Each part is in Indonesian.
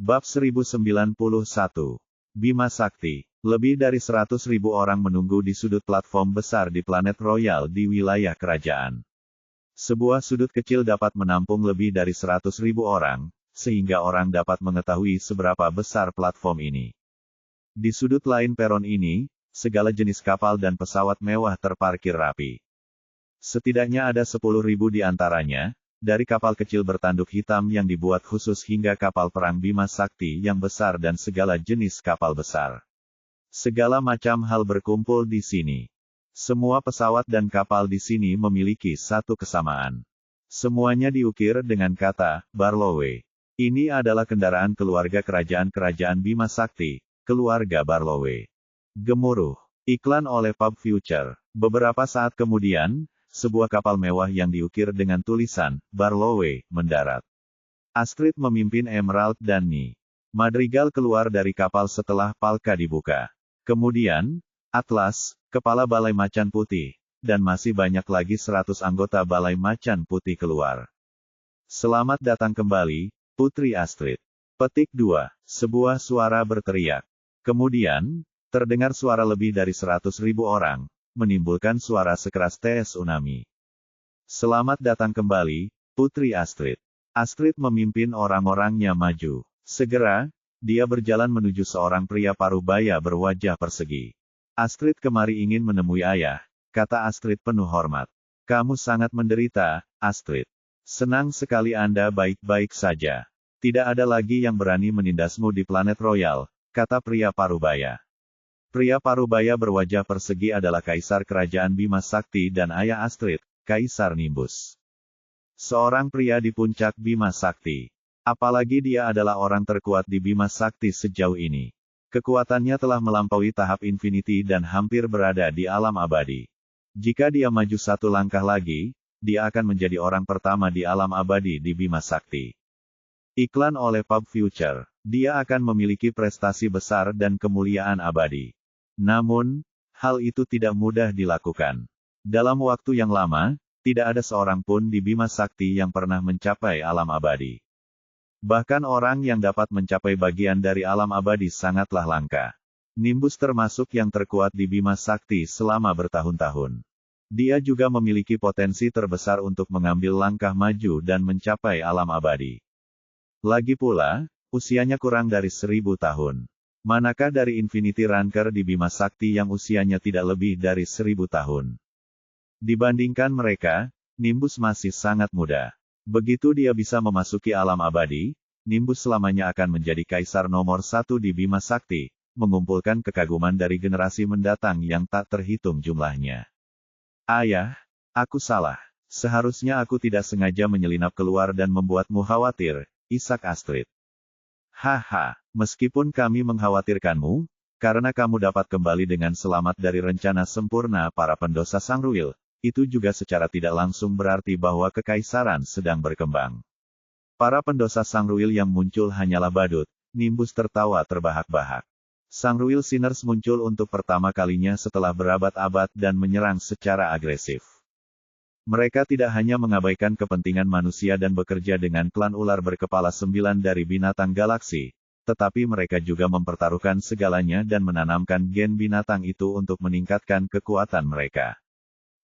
Bab 1091. Bima Sakti. Lebih dari 100.000 orang menunggu di sudut platform besar di planet Royal di wilayah kerajaan. Sebuah sudut kecil dapat menampung lebih dari 100.000 orang, sehingga orang dapat mengetahui seberapa besar platform ini. Di sudut lain peron ini, segala jenis kapal dan pesawat mewah terparkir rapi. Setidaknya ada 10.000 di antaranya, dari kapal kecil bertanduk hitam yang dibuat khusus hingga kapal perang Bima Sakti yang besar dan segala jenis kapal besar. Segala macam hal berkumpul di sini. Semua pesawat dan kapal di sini memiliki satu kesamaan. Semuanya diukir dengan kata, Barlowe. Ini adalah kendaraan keluarga kerajaan-kerajaan Bima Sakti, keluarga Barlowe. Gemuruh. Iklan oleh Pub Future. Beberapa saat kemudian, sebuah kapal mewah yang diukir dengan tulisan, Barlowe, mendarat. Astrid memimpin Emerald dan Ni Madrigal keluar dari kapal setelah palka dibuka. Kemudian, Atlas, kepala Balai Macan Putih, dan masih banyak lagi 100 anggota Balai Macan Putih keluar. Selamat datang kembali, Putri Astrid. Petik 2. Sebuah suara berteriak. Kemudian, terdengar suara lebih dari 100.000 orang, menimbulkan suara sekeras tsunami. Selamat datang kembali, Putri Astrid. Astrid memimpin orang-orangnya maju. Segera, dia berjalan menuju seorang pria parubaya berwajah persegi. Astrid kemari ingin menemui ayah, kata Astrid penuh hormat. Kamu sangat menderita, Astrid. Senang sekali Anda baik-baik saja. Tidak ada lagi yang berani menindasmu di planet Royal, kata pria parubaya. Pria parubaya berwajah persegi adalah Kaisar Kerajaan Bima Sakti dan ayah Astrid, Kaisar Nimbus. Seorang pria di puncak Bima Sakti. Apalagi dia adalah orang terkuat di Bima Sakti sejauh ini. Kekuatannya telah melampaui tahap infinity dan hampir berada di alam abadi. Jika dia maju satu langkah lagi, dia akan menjadi orang pertama di alam abadi di Bima Sakti. Iklan oleh Pub Future. Dia akan memiliki prestasi besar dan kemuliaan abadi. Namun, hal itu tidak mudah dilakukan. Dalam waktu yang lama, tidak ada seorang pun di Bima Sakti yang pernah mencapai alam abadi. Bahkan orang yang dapat mencapai bagian dari alam abadi sangatlah langka. Nimbus termasuk yang terkuat di Bima Sakti selama bertahun-tahun. Dia juga memiliki potensi terbesar untuk mengambil langkah maju dan mencapai alam abadi. Lagi pula, usianya kurang dari 1000 tahun. Manakah dari Infinity Ranker di Bima Sakti yang usianya tidak lebih dari 1000 tahun? Dibandingkan mereka, Nimbus masih sangat muda. Begitu dia bisa memasuki alam abadi, Nimbus selamanya akan menjadi kaisar nomor 1 di Bima Sakti, mengumpulkan kekaguman dari generasi mendatang yang tak terhitung jumlahnya. Ayah, aku salah. Seharusnya aku tidak sengaja menyelinap keluar dan membuatmu khawatir, isak Astrid. Haha, meskipun kami mengkhawatirkanmu, karena kamu dapat kembali dengan selamat dari rencana sempurna para pendosa Sangruil, itu juga secara tidak langsung berarti bahwa kekaisaran sedang berkembang. Para pendosa Sangruil yang muncul hanyalah badut, Nimbus tertawa terbahak-bahak. Sangruil Sinners muncul untuk pertama kalinya setelah berabad-abad dan menyerang secara agresif. Mereka tidak hanya mengabaikan kepentingan manusia dan bekerja dengan klan ular berkepala 9 dari binatang galaksi, tetapi mereka juga mempertaruhkan segalanya dan menanamkan gen binatang itu untuk meningkatkan kekuatan mereka.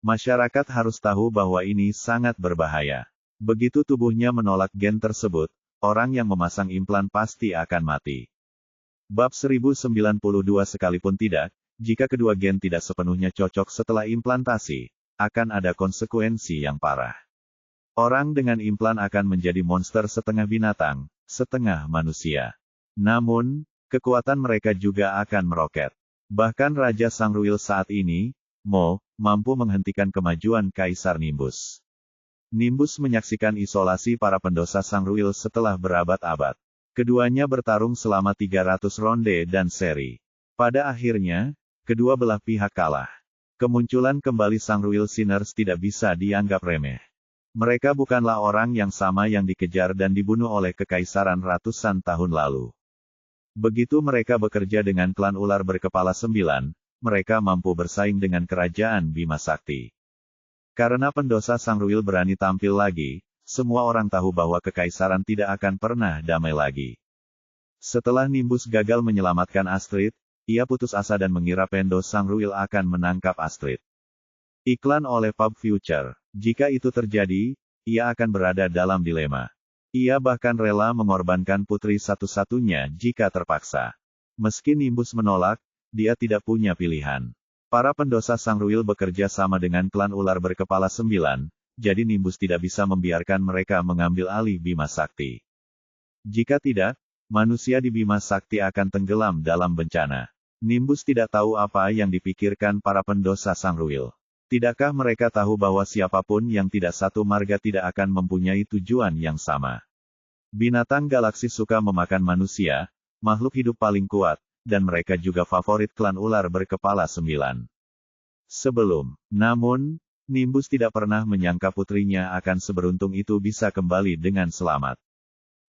Masyarakat harus tahu bahwa ini sangat berbahaya. Begitu tubuhnya menolak gen tersebut, orang yang memasang implan pasti akan mati. Bab 1092 sekalipun tidak, jika kedua gen tidak sepenuhnya cocok setelah implantasi, akan ada konsekuensi yang parah. Orang dengan implan akan menjadi monster setengah binatang, setengah manusia. Namun, kekuatan mereka juga akan meroket. Bahkan Raja Sangruil saat ini, mampu menghentikan kemajuan Kaisar Nimbus. Nimbus menyaksikan isolasi para pendosa Sangruil setelah berabad-abad. Keduanya bertarung selama 300 ronde dan seri. Pada akhirnya, kedua belah pihak kalah. Kemunculan kembali Sangruil Sinners tidak bisa dianggap remeh. Mereka bukanlah orang yang sama yang dikejar dan dibunuh oleh kekaisaran ratusan tahun lalu. Begitu mereka bekerja dengan klan ular berkepala 9, mereka mampu bersaing dengan kerajaan Bima Sakti. Karena pendosa Sangruil berani tampil lagi, semua orang tahu bahwa kekaisaran tidak akan pernah damai lagi. Setelah Nimbus gagal menyelamatkan Astrid, ia putus asa dan mengira Pendo Sangruil akan menangkap Astrid. Iklan oleh Pub Future. Jika itu terjadi, ia akan berada dalam dilema. Ia bahkan rela mengorbankan putri satu-satunya jika terpaksa. Meski Nimbus menolak, dia tidak punya pilihan. Para pendosa Sangruil bekerja sama dengan klan ular berkepala 9, jadi Nimbus tidak bisa membiarkan mereka mengambil alih Bima Sakti. Jika tidak, manusia di Bima Sakti akan tenggelam dalam bencana. Nimbus tidak tahu apa yang dipikirkan para pendosa Sangruil. Tidakkah mereka tahu bahwa siapapun yang tidak satu marga tidak akan mempunyai tujuan yang sama? Binatang galaksi suka memakan manusia, makhluk hidup paling kuat, dan mereka juga favorit klan ular berkepala 9. Namun, Nimbus tidak pernah menyangka putrinya akan seberuntung itu bisa kembali dengan selamat.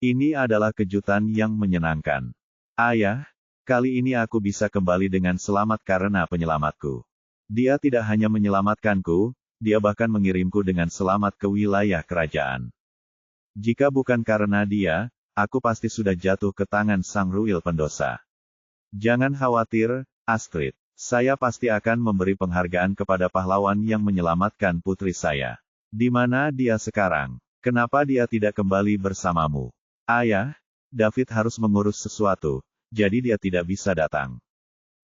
Ini adalah kejutan yang menyenangkan. Ayah, kali ini aku bisa kembali dengan selamat karena penyelamatku. Dia tidak hanya menyelamatkanku, dia bahkan mengirimku dengan selamat ke wilayah kerajaan. Jika bukan karena dia, aku pasti sudah jatuh ke tangan Sangruil pendosa. Jangan khawatir, Astrid. Saya pasti akan memberi penghargaan kepada pahlawan yang menyelamatkan putri saya. Di mana dia sekarang? Kenapa dia tidak kembali bersamamu? Ayah, David harus mengurus sesuatu, jadi dia tidak bisa datang.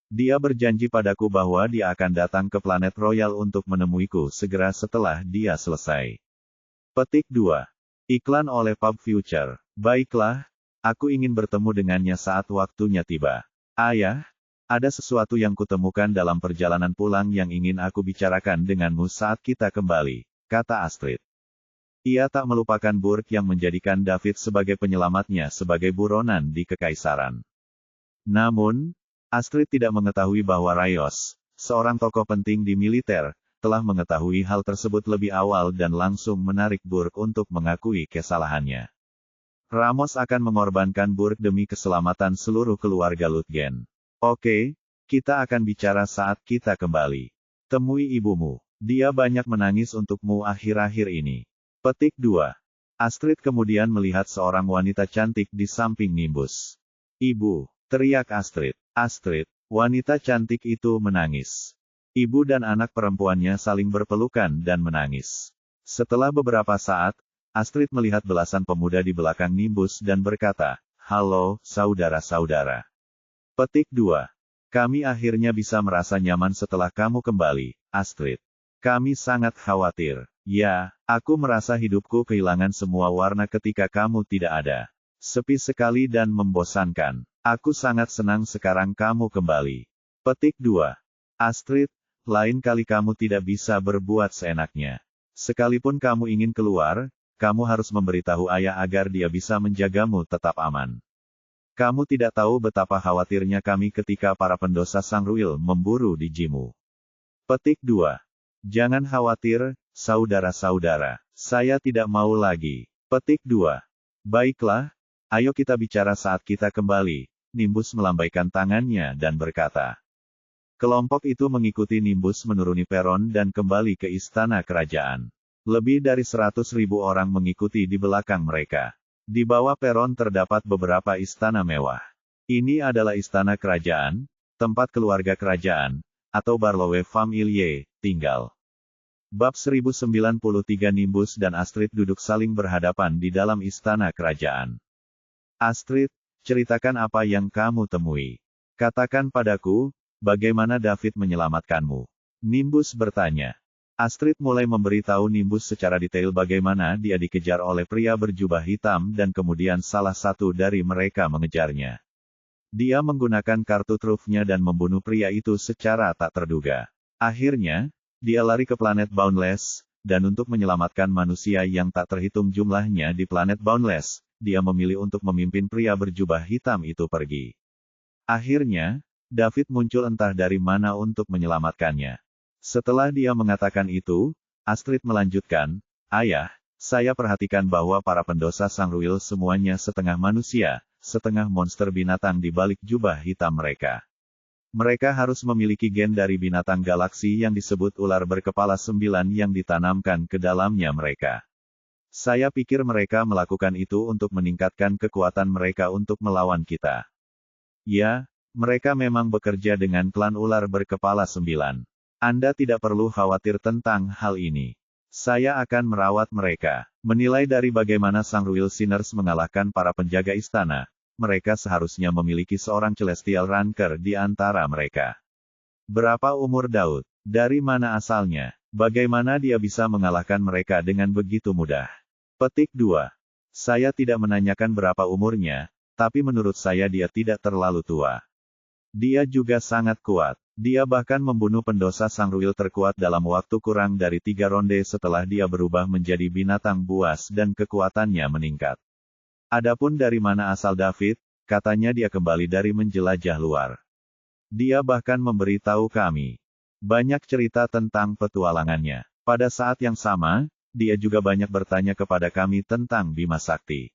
Dia berjanji padaku bahwa dia akan datang ke planet Royal untuk menemuiku segera setelah dia selesai. Petik 2. Iklan oleh Pub Future. Baiklah, aku ingin bertemu dengannya saat waktunya tiba. Ayah, ada sesuatu yang kutemukan dalam perjalanan pulang yang ingin aku bicarakan denganmu saat kita kembali, kata Astrid. Ia tak melupakan Burg yang menjadikan David sebagai penyelamatnya sebagai buronan di Kekaisaran. Namun, Astrid tidak mengetahui bahwa Rayos, seorang tokoh penting di militer, telah mengetahui hal tersebut lebih awal dan langsung menarik Burg untuk mengakui kesalahannya. Ramos akan mengorbankan Burg demi keselamatan seluruh keluarga Lutgen. Oke, kita akan bicara saat kita kembali. Temui ibumu. Dia banyak menangis untukmu akhir-akhir ini. Petik 2. Astrid kemudian melihat seorang wanita cantik di samping Nimbus. Ibu, teriak Astrid. Astrid, wanita cantik itu menangis. Ibu dan anak perempuannya saling berpelukan dan menangis. Setelah beberapa saat, Astrid melihat belasan pemuda di belakang Nimbus dan berkata, "Halo, saudara-saudara." Petik 2. Kami akhirnya bisa merasa nyaman setelah kamu kembali, Astrid. Kami sangat khawatir. Ya, aku merasa hidupku kehilangan semua warna ketika kamu tidak ada. Sepi sekali dan membosankan. Aku sangat senang sekarang kamu kembali. Petik 2. Astrid, lain kali kamu tidak bisa berbuat seenaknya. Sekalipun kamu ingin keluar, kamu harus memberitahu ayah agar dia bisa menjagamu tetap aman. Kamu tidak tahu betapa khawatirnya kami ketika para pendosa Sangruil memburu di Jimu. Petik 2. Jangan khawatir, saudara-saudara. Saya tidak mau lagi. Petik 2. Baiklah, ayo kita bicara saat kita kembali. Nimbus melambaikan tangannya dan berkata. Kelompok itu mengikuti Nimbus menuruni peron dan kembali ke istana kerajaan. Lebih dari 100.000 orang mengikuti di belakang mereka. Di bawah peron terdapat beberapa istana mewah. Ini adalah istana kerajaan, tempat keluarga kerajaan, atau Barlowe Familie, tinggal. Bab 1093 Nimbus dan Astrid duduk saling berhadapan di dalam istana kerajaan. Astrid, ceritakan apa yang kamu temui. Katakan padaku, bagaimana David menyelamatkanmu? Nimbus bertanya. Astrid mulai memberitahu Nimbus secara detail bagaimana dia dikejar oleh pria berjubah hitam dan kemudian salah satu dari mereka mengejarnya. Dia menggunakan kartu trufnya dan membunuh pria itu secara tak terduga. Akhirnya, dia lari ke planet Boundless, dan untuk menyelamatkan manusia yang tak terhitung jumlahnya di planet Boundless, dia memilih untuk memimpin pria berjubah hitam itu pergi. Akhirnya, David muncul entah dari mana untuk menyelamatkannya. Setelah dia mengatakan itu, Astrid melanjutkan, Ayah, saya perhatikan bahwa para pendosa Sangruil semuanya setengah manusia, setengah monster binatang di balik jubah hitam mereka. Mereka harus memiliki gen dari binatang galaksi yang disebut ular berkepala 9 yang ditanamkan ke dalamnya mereka. Saya pikir mereka melakukan itu untuk meningkatkan kekuatan mereka untuk melawan kita. Ya, mereka memang bekerja dengan klan ular berkepala 9. Anda tidak perlu khawatir tentang hal ini. Saya akan merawat mereka. Menilai dari bagaimana Sangruil Sinners mengalahkan para penjaga istana, mereka seharusnya memiliki seorang Celestial Ranker di antara mereka. Berapa umur Daud? Dari mana asalnya? Bagaimana dia bisa mengalahkan mereka dengan begitu mudah? Petik 2. Saya tidak menanyakan berapa umurnya, tapi menurut saya dia tidak terlalu tua. Dia juga sangat kuat. Dia bahkan membunuh pendosa Sangruil terkuat dalam waktu kurang dari 3 ronde setelah dia berubah menjadi binatang buas dan kekuatannya meningkat. Adapun dari mana asal David, katanya dia kembali dari menjelajah luar. Dia bahkan memberitahu kami banyak cerita tentang petualangannya. Pada saat yang sama, dia juga banyak bertanya kepada kami tentang Bima Sakti.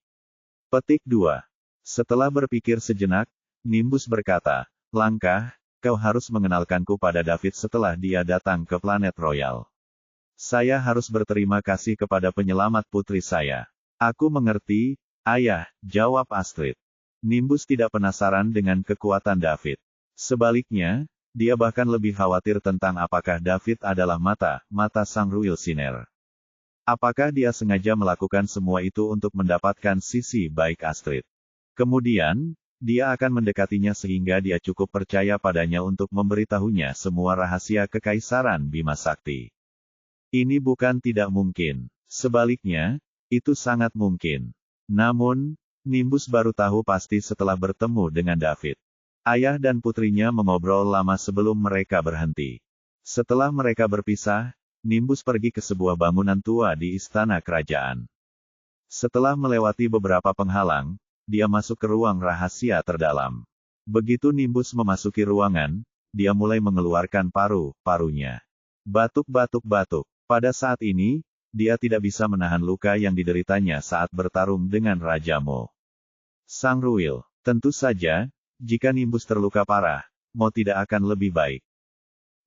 Petik 2. Setelah berpikir sejenak, Nimbus berkata, "Langkah, kau harus mengenalkanku pada David setelah dia datang ke planet Royal. Saya harus berterima kasih kepada penyelamat putri saya." "Aku mengerti, Ayah," jawab Astrid. Nimbus tidak penasaran dengan kekuatan David. Sebaliknya, dia bahkan lebih khawatir tentang apakah David adalah mata Sangruil Sinner. Apakah dia sengaja melakukan semua itu untuk mendapatkan sisi baik Astrid? Kemudian, dia akan mendekatinya sehingga dia cukup percaya padanya untuk memberitahunya semua rahasia kekaisaran Bima Sakti. Ini bukan tidak mungkin. Sebaliknya, itu sangat mungkin. Namun, Nimbus baru tahu pasti setelah bertemu dengan David. Ayah dan putrinya mengobrol lama sebelum mereka berhenti. Setelah mereka berpisah, Nimbus pergi ke sebuah bangunan tua di istana kerajaan. Setelah melewati beberapa penghalang, dia masuk ke ruang rahasia terdalam. Begitu Nimbus memasuki ruangan, dia mulai mengeluarkan paru-parunya. Batuk-batuk-batuk. Pada saat ini, dia tidak bisa menahan luka yang dideritanya saat bertarung dengan Raja Mo. Sangruil. Tentu saja, jika Nimbus terluka parah, Mo tidak akan lebih baik.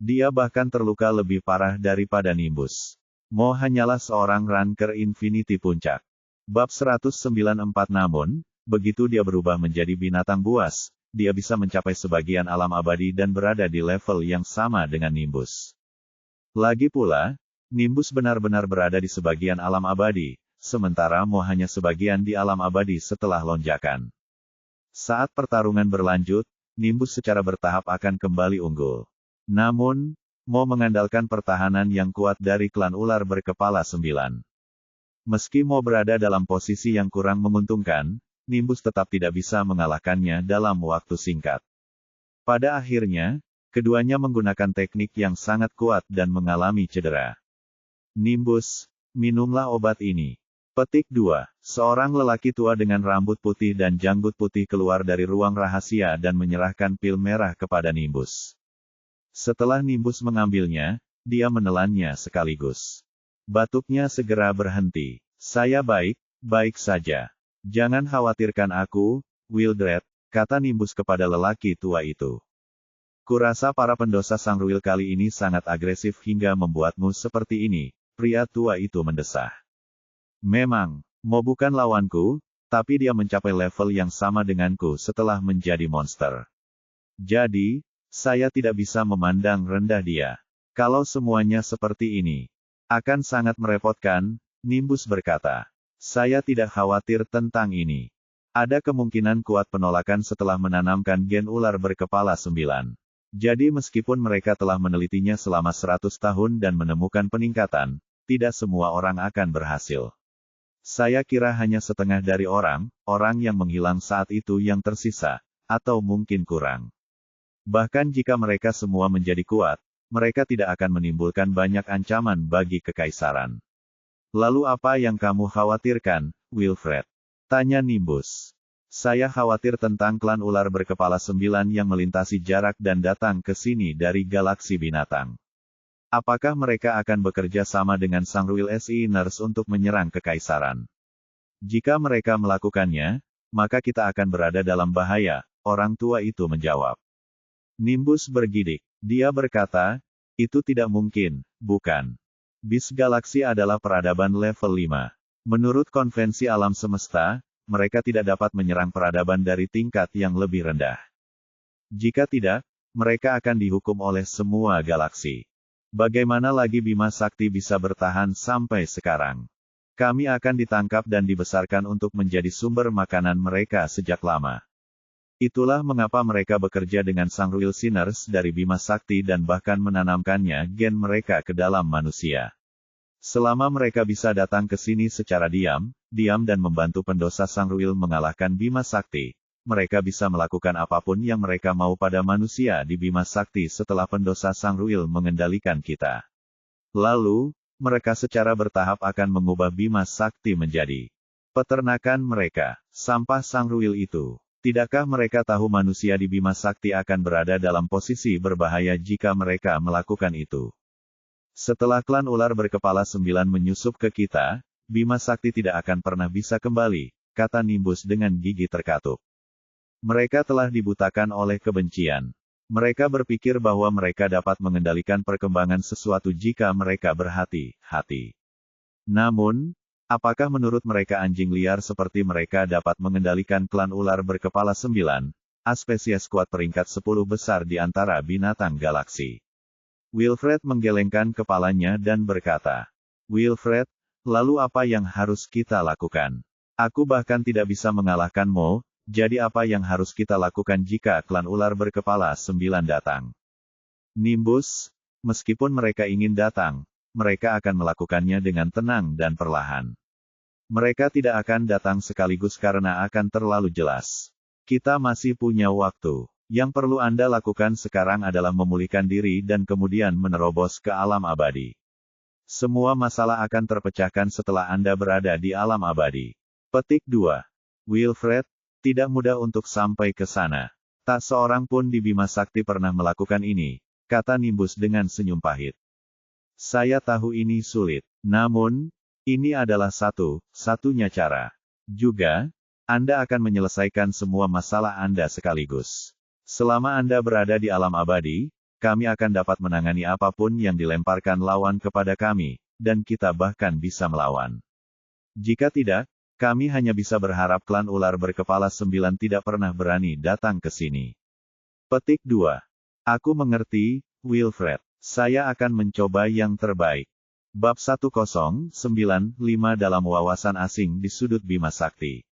Dia bahkan terluka lebih parah daripada Nimbus. Mo hanyalah seorang Ranker Infinity Puncak. Bab 194. Namun, begitu dia berubah menjadi binatang buas, dia bisa mencapai sebagian alam abadi dan berada di level yang sama dengan Nimbus. Lagi pula, Nimbus benar-benar berada di sebagian alam abadi, sementara Mo hanya sebagian di alam abadi setelah lonjakan. Saat pertarungan berlanjut, Nimbus secara bertahap akan kembali unggul. Namun, Mo mengandalkan pertahanan yang kuat dari klan ular berkepala 9. Meski Mo berada dalam posisi yang kurang menguntungkan, Nimbus tetap tidak bisa mengalahkannya dalam waktu singkat. Pada akhirnya, keduanya menggunakan teknik yang sangat kuat dan mengalami cedera. Nimbus, minumlah obat ini. Petik 2. Seorang lelaki tua dengan rambut putih dan janggut putih keluar dari ruang rahasia dan menyerahkan pil merah kepada Nimbus. Setelah Nimbus mengambilnya, dia menelannya sekaligus. Batuknya segera berhenti. "Saya baik-baik saja. Jangan khawatirkan aku, Wildred," kata Nimbus kepada lelaki tua itu. "Kurasa para pendosa Sangruil kali ini sangat agresif hingga membuatmu seperti ini," pria tua itu mendesah. "Memang, Mo bukan lawanku, tapi dia mencapai level yang sama denganku setelah menjadi monster. Jadi, saya tidak bisa memandang rendah dia. Kalau semuanya seperti ini, akan sangat merepotkan," Nimbus berkata. "Saya tidak khawatir tentang ini. Ada kemungkinan kuat penolakan setelah menanamkan gen ular berkepala 9. Jadi meskipun mereka telah menelitinya selama 100 tahun dan menemukan peningkatan, tidak semua orang akan berhasil. Saya kira hanya setengah dari orang yang menghilang saat itu yang tersisa, atau mungkin kurang. Bahkan jika mereka semua menjadi kuat, mereka tidak akan menimbulkan banyak ancaman bagi kekaisaran." "Lalu apa yang kamu khawatirkan, Wilfred?" tanya Nimbus. "Saya khawatir tentang klan ular berkepala 9 yang melintasi jarak dan datang ke sini dari galaksi binatang. Apakah mereka akan bekerja sama dengan Sangruil Sinners untuk menyerang kekaisaran? Jika mereka melakukannya, maka kita akan berada dalam bahaya," orang tua itu menjawab. Nimbus bergidik. Dia berkata, "Itu tidak mungkin, bukan? Bis Galaksi adalah peradaban level 5. Menurut konvensi alam semesta, mereka tidak dapat menyerang peradaban dari tingkat yang lebih rendah. Jika tidak, mereka akan dihukum oleh semua galaksi. Bagaimana lagi Bima Sakti bisa bertahan sampai sekarang? Kami akan ditangkap dan dibesarkan untuk menjadi sumber makanan mereka sejak lama. Itulah mengapa mereka bekerja dengan Sangruil Sinners dari Bima Sakti dan bahkan menanamkannya gen mereka ke dalam manusia. Selama mereka bisa datang ke sini secara diam dan membantu pendosa Sangruil mengalahkan Bima Sakti, mereka bisa melakukan apapun yang mereka mau pada manusia di Bima Sakti setelah pendosa Sangruil mengendalikan kita. Lalu, mereka secara bertahap akan mengubah Bima Sakti menjadi peternakan mereka, sampah Sangruil itu. Tidakkah mereka tahu manusia di Bima Sakti akan berada dalam posisi berbahaya jika mereka melakukan itu? Setelah klan ular berkepala 9 menyusup ke kita, Bima Sakti tidak akan pernah bisa kembali, kata Nimbus dengan gigi terkatup. Mereka telah dibutakan oleh kebencian. Mereka berpikir bahwa mereka dapat mengendalikan perkembangan sesuatu jika mereka berhati-hati. Namun, apakah menurut mereka anjing liar seperti mereka dapat mengendalikan klan ular berkepala 9, spesies kuat peringkat 10 besar di antara binatang galaksi? Wilfred menggelengkan kepalanya dan berkata, Wilfred, lalu apa yang harus kita lakukan? Aku bahkan tidak bisa mengalahkan Mo. Jadi apa yang harus kita lakukan jika klan ular berkepala 9 datang? Nimbus, meskipun mereka ingin datang, mereka akan melakukannya dengan tenang dan perlahan. Mereka tidak akan datang sekaligus karena akan terlalu jelas. Kita masih punya waktu. Yang perlu Anda lakukan sekarang adalah memulihkan diri dan kemudian menerobos ke alam abadi. Semua masalah akan terpecahkan setelah Anda berada di alam abadi. Petik 2. Wilfred, tidak mudah untuk sampai ke sana. Tak seorang pun di Bima Sakti pernah melakukan ini, kata Nimbus dengan senyum pahit. Saya tahu ini sulit. Namun, ini adalah satu-satunya cara. Juga, Anda akan menyelesaikan semua masalah Anda sekaligus. Selama Anda berada di alam abadi, kami akan dapat menangani apapun yang dilemparkan lawan kepada kami, dan kita bahkan bisa melawan. Jika tidak, kami hanya bisa berharap klan ular berkepala 9 tidak pernah berani datang ke sini. Petik 2. Aku mengerti, Wilfred. Saya akan mencoba yang terbaik. Bab 1095 dalam wawasan asing di sudut Bima Sakti.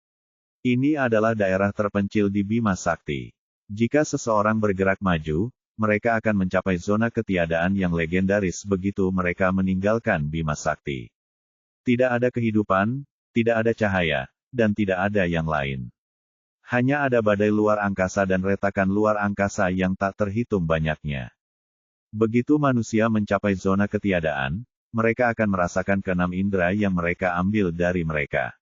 Ini adalah daerah terpencil di Bima Sakti. Jika seseorang bergerak maju, mereka akan mencapai zona ketiadaan yang legendaris begitu mereka meninggalkan Bima Sakti. Tidak ada kehidupan, tidak ada cahaya, dan tidak ada yang lain. Hanya ada badai luar angkasa dan retakan luar angkasa yang tak terhitung banyaknya. Begitu manusia mencapai zona ketiadaan, mereka akan merasakan keenam indera yang mereka ambil dari mereka.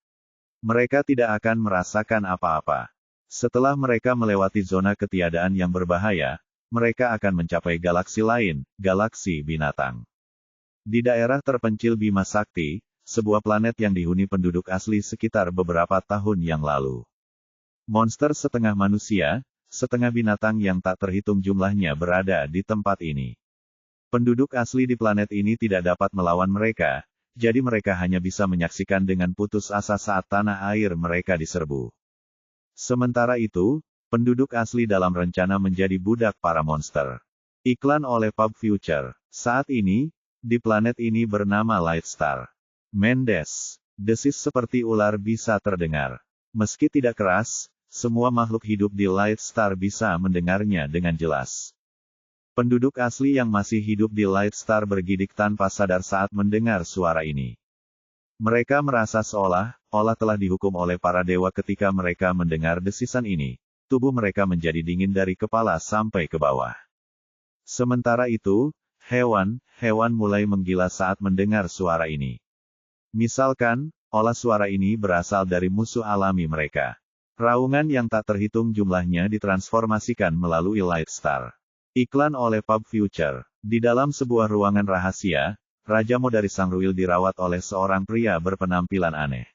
Mereka tidak akan merasakan apa-apa. Setelah mereka melewati zona ketiadaan yang berbahaya, mereka akan mencapai galaksi lain, galaksi binatang. Di daerah terpencil Bima Sakti, sebuah planet yang dihuni penduduk asli sekitar beberapa tahun yang lalu. Monster setengah manusia, setengah binatang yang tak terhitung jumlahnya berada di tempat ini. Penduduk asli di planet ini tidak dapat melawan mereka, jadi mereka hanya bisa menyaksikan dengan putus asa saat tanah air mereka diserbu. Sementara itu, penduduk asli dalam rencana menjadi budak para monster. Iklan oleh Pub Future. Saat ini, di planet ini bernama Lightstar. Mendes, desis seperti ular bisa terdengar. Meski tidak keras, semua makhluk hidup di Lightstar bisa mendengarnya dengan jelas. Penduduk asli yang masih hidup di Lightstar bergidik tanpa sadar saat mendengar suara ini. Mereka merasa seolah-olah telah dihukum oleh para dewa ketika mereka mendengar desisan ini. Tubuh mereka menjadi dingin dari kepala sampai ke bawah. Sementara itu, hewan mulai menggila saat mendengar suara ini. Misalkan, olah suara ini berasal dari musuh alami mereka. Raungan yang tak terhitung jumlahnya ditransformasikan melalui Lightstar. Iklan oleh Pub Future. Di dalam sebuah ruangan rahasia, Raja Mo dari Sangruil dirawat oleh seorang pria berpenampilan aneh.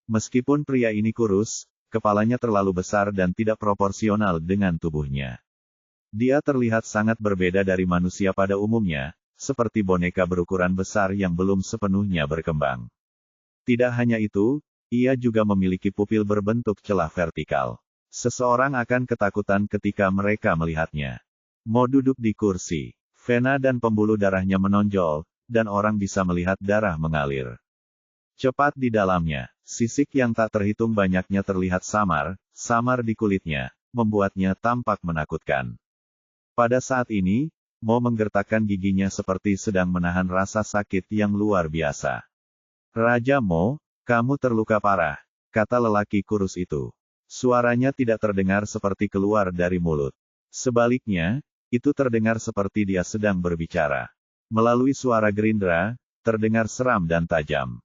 Meskipun pria ini kurus, kepalanya terlalu besar dan tidak proporsional dengan tubuhnya. Dia terlihat sangat berbeda dari manusia pada umumnya, seperti boneka berukuran besar yang belum sepenuhnya berkembang. Tidak hanya itu, ia juga memiliki pupil berbentuk celah vertikal. Seseorang akan ketakutan ketika mereka melihatnya. Mo duduk di kursi. Vena dan pembuluh darahnya menonjol, dan orang bisa melihat darah mengalir cepat di dalamnya. Sisik yang tak terhitung banyaknya terlihat samar di kulitnya, membuatnya tampak menakutkan. Pada saat ini, Mo menggertakkan giginya seperti sedang menahan rasa sakit yang luar biasa. Raja Mo, kamu terluka parah, kata lelaki kurus itu. Suaranya tidak terdengar seperti keluar dari mulut. Sebaliknya, itu terdengar seperti dia sedang berbicara. Melalui suara gerindra, terdengar seram dan tajam.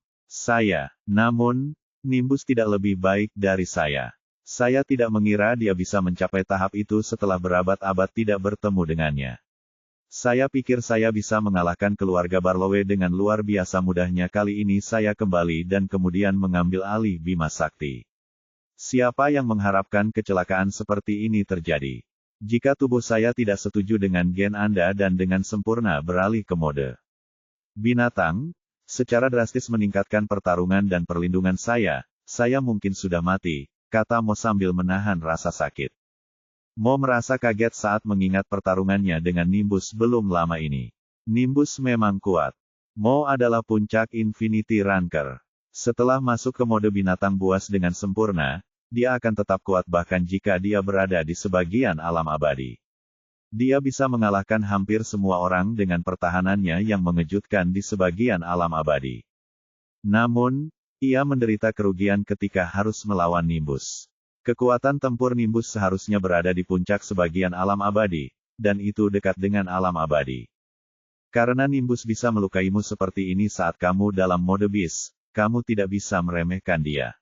Namun, Nimbus tidak lebih baik dari saya. Saya tidak mengira dia bisa mencapai tahap itu setelah berabad-abad tidak bertemu dengannya. Saya pikir saya bisa mengalahkan keluarga Barlowe dengan luar biasa mudahnya. Kali ini saya kembali dan kemudian mengambil alih Bima Sakti. Siapa yang mengharapkan kecelakaan seperti ini terjadi? Jika tubuh saya tidak setuju dengan gen Anda dan dengan sempurna beralih ke mode binatang, secara drastis meningkatkan pertarungan dan perlindungan saya mungkin sudah mati, kata Mo sambil menahan rasa sakit. Mo merasa kaget saat mengingat pertarungannya dengan Nimbus belum lama ini. Nimbus memang kuat. Mo adalah puncak Infinity Ranker. Setelah masuk ke mode binatang buas dengan sempurna, dia akan tetap kuat bahkan jika dia berada di sebagian alam abadi. Dia bisa mengalahkan hampir semua orang dengan pertahanannya yang mengejutkan di sebagian alam abadi. Namun, ia menderita kerugian ketika harus melawan Nimbus. Kekuatan tempur Nimbus seharusnya berada di puncak sebagian alam abadi, dan itu dekat dengan alam abadi. Karena Nimbus bisa melukaimu seperti ini saat kamu dalam mode Beast, kamu tidak bisa meremehkan dia.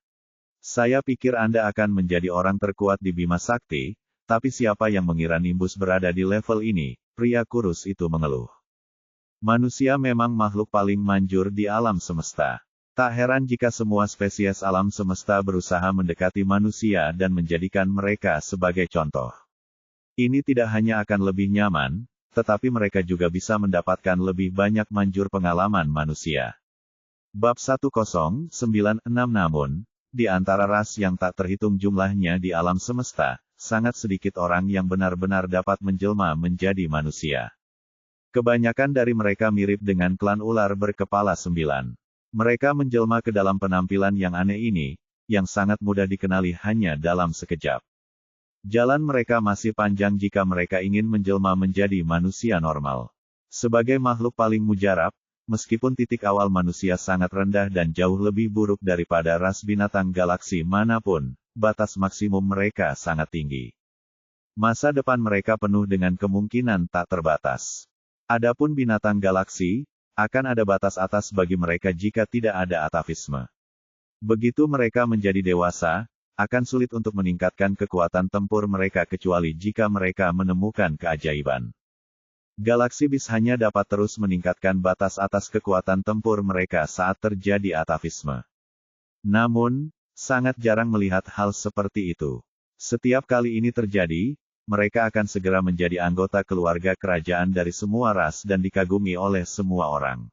Saya pikir Anda akan menjadi orang terkuat di Bima Sakti, tapi siapa yang mengira Nimbus berada di level ini, pria kurus itu mengeluh. Manusia memang makhluk paling manjur di alam semesta. Tak heran jika semua spesies alam semesta berusaha mendekati manusia dan menjadikan mereka sebagai contoh. Ini tidak hanya akan lebih nyaman, tetapi mereka juga bisa mendapatkan lebih banyak manjur pengalaman manusia. Bab 1096 Namun, di antara ras yang tak terhitung jumlahnya di alam semesta, sangat sedikit orang yang benar-benar dapat menjelma menjadi manusia. Kebanyakan dari mereka mirip dengan klan ular berkepala 9. Mereka menjelma ke dalam penampilan yang aneh ini, yang sangat mudah dikenali hanya dalam sekejap. Jalan mereka masih panjang jika mereka ingin menjelma menjadi manusia normal. Sebagai makhluk paling mujarab, meskipun titik awal manusia sangat rendah dan jauh lebih buruk daripada ras binatang galaksi manapun, batas maksimum mereka sangat tinggi. Masa depan mereka penuh dengan kemungkinan tak terbatas. Adapun binatang galaksi, akan ada batas atas bagi mereka jika tidak ada atavisme. Begitu mereka menjadi dewasa, akan sulit untuk meningkatkan kekuatan tempur mereka kecuali jika mereka menemukan keajaiban. Galaksi Beast hanya dapat terus meningkatkan batas atas kekuatan tempur mereka saat terjadi atavisme. Namun, sangat jarang melihat hal seperti itu. Setiap kali ini terjadi, mereka akan segera menjadi anggota keluarga kerajaan dari semua ras dan dikagumi oleh semua orang.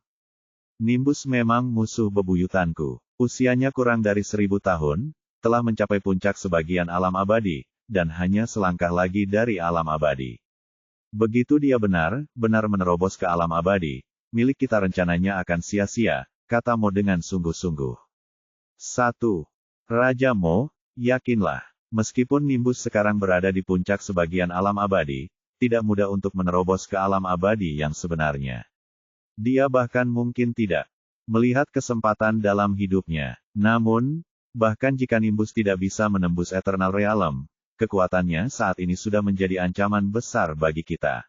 Nimbus memang musuh bebuyutanku. Usianya kurang dari 1000 tahun, telah mencapai puncak sebagian alam abadi, dan hanya selangkah lagi dari alam abadi. Begitu dia benar-benar menerobos ke alam abadi, milik kita rencananya akan sia-sia, kata Mo dengan sungguh-sungguh. 1. Raja Mo, yakinlah, meskipun Nimbus sekarang berada di puncak sebagian alam abadi, tidak mudah untuk menerobos ke alam abadi yang sebenarnya. Dia bahkan mungkin tidak melihat kesempatan dalam hidupnya. Namun, bahkan jika Nimbus tidak bisa menembus Eternal Realm, kekuatannya saat ini sudah menjadi ancaman besar bagi kita.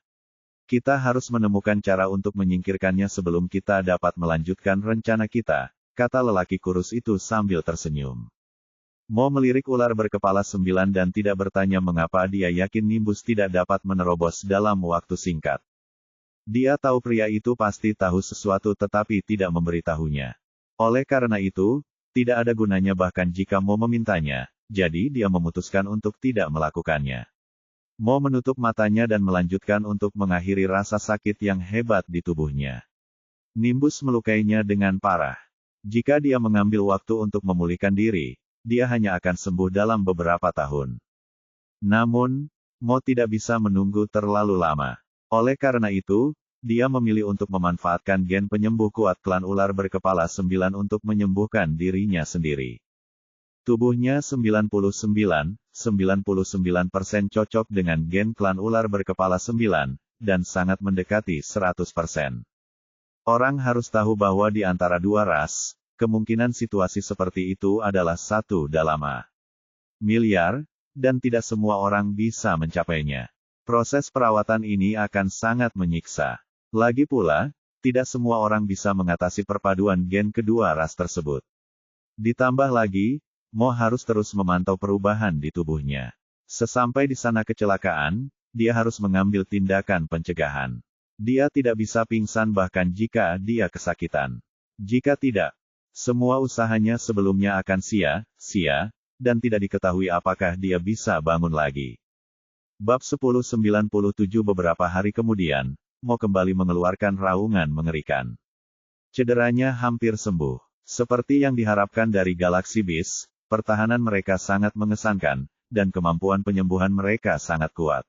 Kita harus menemukan cara untuk menyingkirkannya sebelum kita dapat melanjutkan rencana kita, kata lelaki kurus itu sambil tersenyum. Mo melirik ular berkepala 9 dan tidak bertanya mengapa dia yakin Nimbus tidak dapat menerobos dalam waktu singkat. Dia tahu pria itu pasti tahu sesuatu tetapi tidak memberitahunya. Oleh karena itu, tidak ada gunanya bahkan jika Mo memintanya. Jadi dia memutuskan untuk tidak melakukannya. Mo menutup matanya dan melanjutkan untuk mengakhiri rasa sakit yang hebat di tubuhnya. Nimbus melukainya dengan parah. Jika dia mengambil waktu untuk memulihkan diri, dia hanya akan sembuh dalam beberapa tahun. Namun, Mo tidak bisa menunggu terlalu lama. Oleh karena itu, dia memilih untuk memanfaatkan gen penyembuh kuat klan ular berkepala 9 untuk menyembuhkan dirinya sendiri. Tubuhnya 99,99% cocok dengan gen klan ular berkepala 9, dan sangat mendekati 100%. Orang harus tahu bahwa di antara dua ras, kemungkinan situasi seperti itu adalah 1 dalam A miliar, dan tidak semua orang bisa mencapainya. Proses perawatan ini akan sangat menyiksa. Lagi pula, tidak semua orang bisa mengatasi perpaduan gen kedua ras tersebut. Ditambah lagi, Mo harus terus memantau perubahan di tubuhnya. Sesampai di sana kecelakaan, dia harus mengambil tindakan pencegahan. Dia tidak bisa pingsan bahkan jika dia kesakitan. Jika tidak, semua usahanya sebelumnya akan sia-sia, dan tidak diketahui apakah dia bisa bangun lagi. Bab 1097. Beberapa hari kemudian, Mo kembali mengeluarkan raungan mengerikan. Cederanya hampir sembuh. Seperti yang diharapkan dari Galaxy Beast, pertahanan mereka sangat mengesankan, dan kemampuan penyembuhan mereka sangat kuat.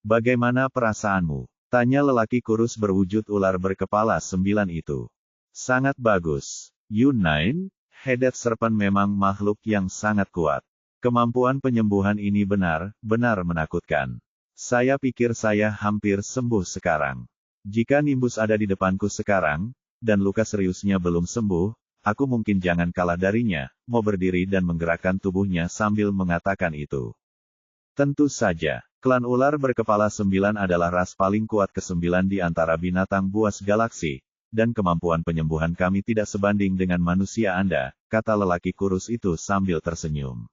Bagaimana perasaanmu? Tanya lelaki kurus berwujud ular berkepala 9 itu. Sangat bagus. Yunnain, Headed Serpent memang makhluk yang sangat kuat. Kemampuan penyembuhan ini benar-benar menakutkan. Saya pikir saya hampir sembuh sekarang. Jika Nimbus ada di depanku sekarang, dan luka seriusnya belum sembuh, aku mungkin jangan kalah darinya. Mau berdiri dan menggerakkan tubuhnya sambil mengatakan itu. Tentu saja. Klan ular berkepala 9 adalah ras paling kuat ke-9 di antara binatang buas galaksi, dan kemampuan penyembuhan kami tidak sebanding dengan manusia Anda, kata lelaki kurus itu sambil tersenyum.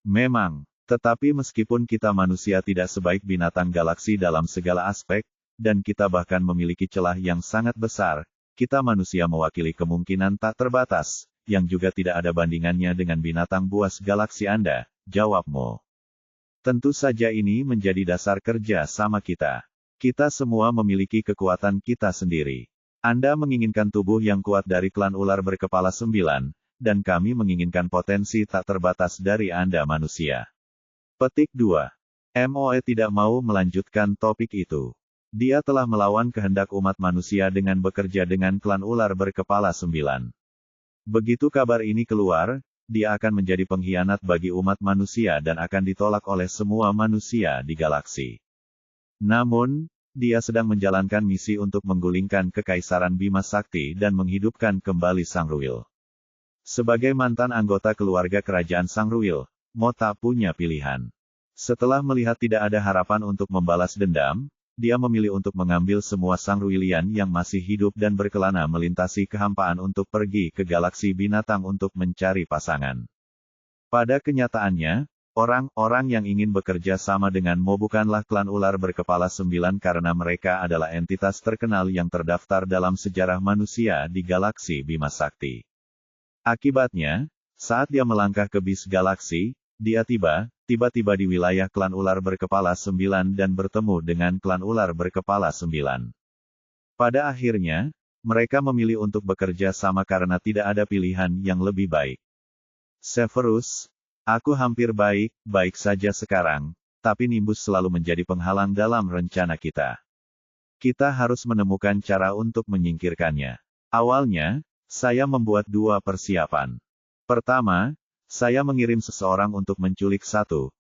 Memang, tetapi meskipun kita manusia tidak sebaik binatang galaksi dalam segala aspek, dan kita bahkan memiliki celah yang sangat besar, kita manusia mewakili kemungkinan tak terbatas, yang juga tidak ada bandingannya dengan binatang buas galaksi Anda, jawab Mo. Tentu saja ini menjadi dasar kerja sama kita. Kita semua memiliki kekuatan kita sendiri. Anda menginginkan tubuh yang kuat dari klan ular berkepala 9, dan kami menginginkan potensi tak terbatas dari Anda manusia. Petik 2. Moe tidak mau melanjutkan topik itu. Dia telah melawan kehendak umat manusia dengan bekerja dengan klan ular berkepala 9. Begitu kabar ini keluar, dia akan menjadi pengkhianat bagi umat manusia dan akan ditolak oleh semua manusia di galaksi. Namun, dia sedang menjalankan misi untuk menggulingkan kekaisaran Bima Sakti dan menghidupkan kembali Sangruil. Sebagai mantan anggota keluarga kerajaan Sangruil, Mo tak punya pilihan. Setelah melihat tidak ada harapan untuk membalas dendam, dia memilih untuk mengambil semua Sangruilian yang masih hidup dan berkelana melintasi kehampaan untuk pergi ke galaksi binatang untuk mencari pasangan. Pada kenyataannya, orang-orang yang ingin bekerja sama dengan Mo bukanlah klan ular berkepala 9 karena mereka adalah entitas terkenal yang terdaftar dalam sejarah manusia di galaksi Bima Sakti. Akibatnya, saat dia melangkah ke bis galaksi, dia tiba-tiba di wilayah klan ular berkepala 9 dan bertemu dengan klan ular berkepala 9. Pada akhirnya, mereka memilih untuk bekerja sama karena tidak ada pilihan yang lebih baik. Severus, aku hampir baik-baik saja sekarang, tapi Nimbus selalu menjadi penghalang dalam rencana kita. Kita harus menemukan cara untuk menyingkirkannya. Awalnya, saya membuat 2 persiapan. Pertama, saya mengirim seseorang untuk menculik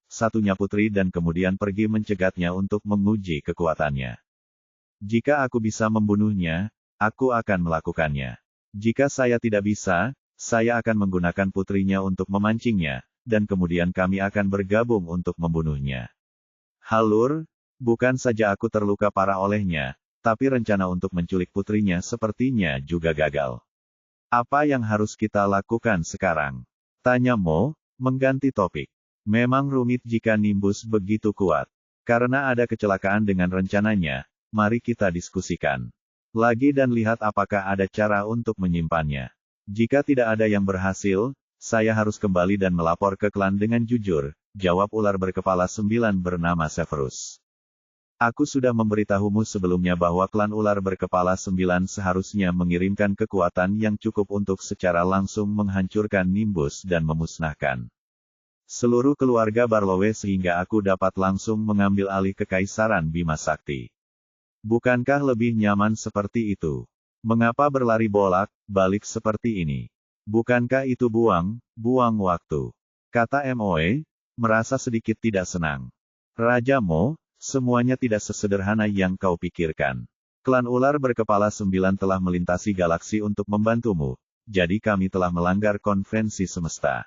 satunya putri dan kemudian pergi mencegatnya untuk menguji kekuatannya. Jika aku bisa membunuhnya, aku akan melakukannya. Jika saya tidak bisa, saya akan menggunakan putrinya untuk memancingnya, dan kemudian kami akan bergabung untuk membunuhnya. Halur, bukan saja aku terluka parah olehnya, tapi rencana untuk menculik putrinya sepertinya juga gagal. Apa yang harus kita lakukan sekarang? Tanya Mo, mengganti topik. Memang rumit jika Nimbus begitu kuat. Karena ada kecelakaan dengan rencananya, mari kita diskusikan lagi dan lihat apakah ada cara untuk menyimpannya. Jika tidak ada yang berhasil, saya harus kembali dan melapor ke klan dengan jujur, jawab ular berkepala 9 bernama Severus. Aku sudah memberitahumu sebelumnya bahwa klan ular berkepala 9 seharusnya mengirimkan kekuatan yang cukup untuk secara langsung menghancurkan Nimbus dan memusnahkan seluruh keluarga Barlowe sehingga aku dapat langsung mengambil alih kekaisaran Bima Sakti. Bukankah lebih nyaman seperti itu? Mengapa berlari bolak-balik seperti ini? Bukankah itu buang waktu? Kata Moe, merasa sedikit tidak senang. Raja Mo, semuanya tidak sesederhana yang kau pikirkan. Klan ular berkepala 9 telah melintasi galaksi untuk membantumu, jadi kami telah melanggar konvensi semesta.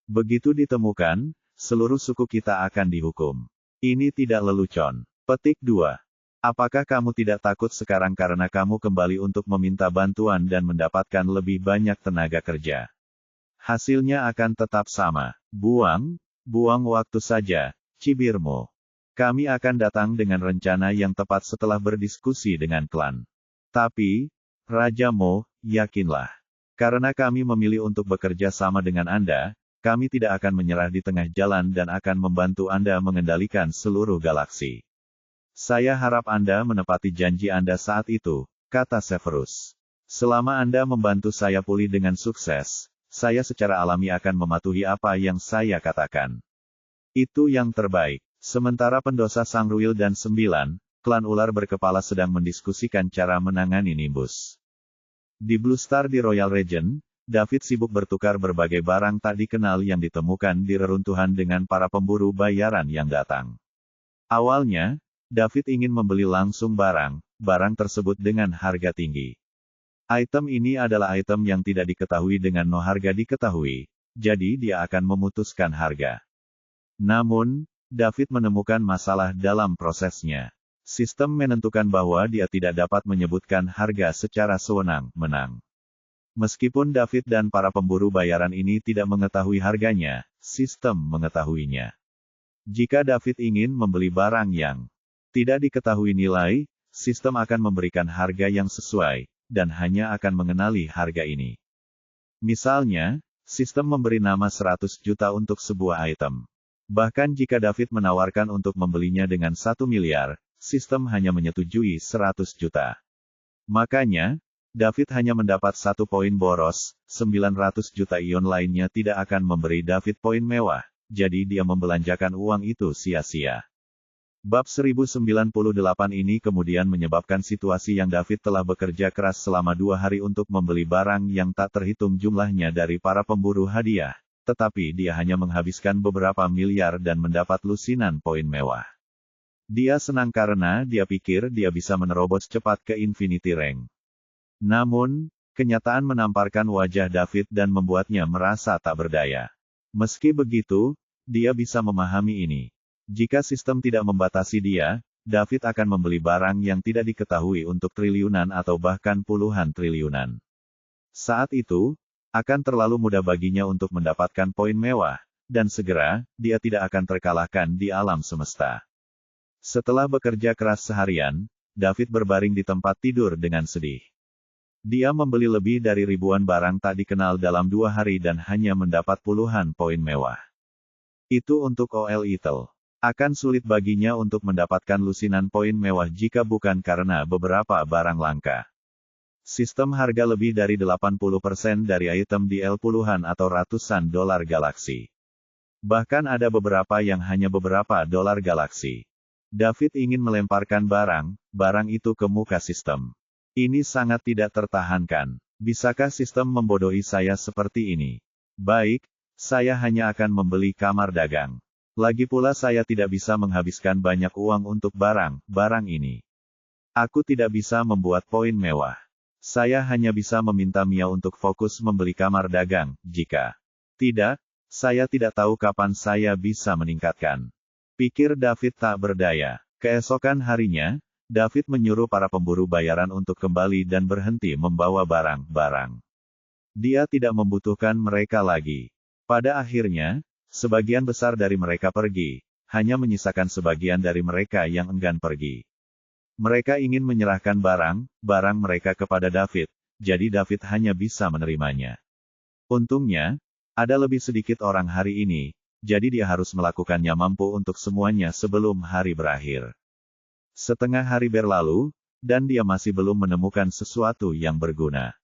Begitu ditemukan, seluruh suku kita akan dihukum. Ini tidak lelucon. Petik 2. Apakah kamu tidak takut sekarang karena kamu kembali untuk meminta bantuan dan mendapatkan lebih banyak tenaga kerja? Hasilnya akan tetap sama. Buang waktu saja, cibirmu. Kami akan datang dengan rencana yang tepat setelah berdiskusi dengan klan. Tapi, Raja Mo, yakinlah. Karena kami memilih untuk bekerja sama dengan Anda, kami tidak akan menyerah di tengah jalan dan akan membantu Anda mengendalikan seluruh galaksi. Saya harap Anda menepati janji Anda saat itu, kata Severus. Selama Anda membantu saya pulih dengan sukses, saya secara alami akan mematuhi apa yang saya katakan. Itu yang terbaik. Sementara pendosa Sangruil dan 9, klan ular berkepala sedang mendiskusikan cara menangani Nimbus. Di Blue Star di Royal Region, David sibuk bertukar berbagai barang tak dikenal yang ditemukan di reruntuhan dengan para pemburu bayaran yang datang. Awalnya, David ingin membeli langsung barang tersebut dengan harga tinggi. Item ini adalah item yang tidak diketahui dengan no harga diketahui, jadi dia akan memutuskan harga. Namun, David menemukan masalah dalam prosesnya. Sistem menentukan bahwa dia tidak dapat menyebutkan harga secara sewenang-wenang. Meskipun David dan para pemburu bayaran ini tidak mengetahui harganya, sistem mengetahuinya. Jika David ingin membeli barang yang tidak diketahui nilai, sistem akan memberikan harga yang sesuai, dan hanya akan mengenali harga ini. Misalnya, sistem memberi nama 100 juta untuk sebuah item. Bahkan jika David menawarkan untuk membelinya dengan 1 miliar, sistem hanya menyetujui 100 juta. Makanya, David hanya mendapat 1 poin boros, 900 juta ion lainnya tidak akan memberi David poin mewah, jadi dia membelanjakan uang itu sia-sia. Bab 1098 ini kemudian menyebabkan situasi yang David telah bekerja keras selama 2 hari untuk membeli barang yang tak terhitung jumlahnya dari para pemburu hadiah, tetapi dia hanya menghabiskan beberapa miliar dan mendapat lusinan poin mewah. Dia senang karena dia pikir dia bisa menerobos cepat ke Infinity Rank. Namun, kenyataan menamparkan wajah David dan membuatnya merasa tak berdaya. Meski begitu, dia bisa memahami ini. Jika sistem tidak membatasi dia, David akan membeli barang yang tidak diketahui untuk triliunan atau bahkan puluhan triliunan. Saat itu, akan terlalu mudah baginya untuk mendapatkan poin mewah, dan segera, dia tidak akan terkalahkan di alam semesta. Setelah bekerja keras seharian, David berbaring di tempat tidur dengan sedih. Dia membeli lebih dari ribuan barang tak dikenal dalam 2 hari dan hanya mendapat puluhan poin mewah. Itu untuk OL Itel. Akan sulit baginya untuk mendapatkan lusinan poin mewah jika bukan karena beberapa barang langka. Sistem harga lebih dari 80% dari item di puluhan atau ratusan dolar galaksi. Bahkan ada beberapa yang hanya beberapa dolar galaksi. David ingin melemparkan barang itu ke muka sistem. Ini sangat tidak tertahankan. Bisakah sistem membodohi saya seperti ini? Baik, saya hanya akan membeli kamar dagang. Lagi pula saya tidak bisa menghabiskan banyak uang untuk barang ini. Aku tidak bisa membuat poin mewah. Saya hanya bisa meminta Mia untuk fokus membeli kamar dagang, jika tidak, saya tidak tahu kapan saya bisa meningkatkan. Pikir David tak berdaya. Keesokan harinya, David menyuruh para pemburu bayaran untuk kembali dan berhenti membawa barang-barang. Dia tidak membutuhkan mereka lagi. Pada akhirnya, sebagian besar dari mereka pergi, hanya menyisakan sebagian dari mereka yang enggan pergi. Mereka ingin menyerahkan barang mereka kepada David, jadi David hanya bisa menerimanya. Untungnya, ada lebih sedikit orang hari ini, jadi dia harus melakukannya mampu untuk semuanya sebelum hari berakhir. Setengah hari berlalu, dan dia masih belum menemukan sesuatu yang berguna.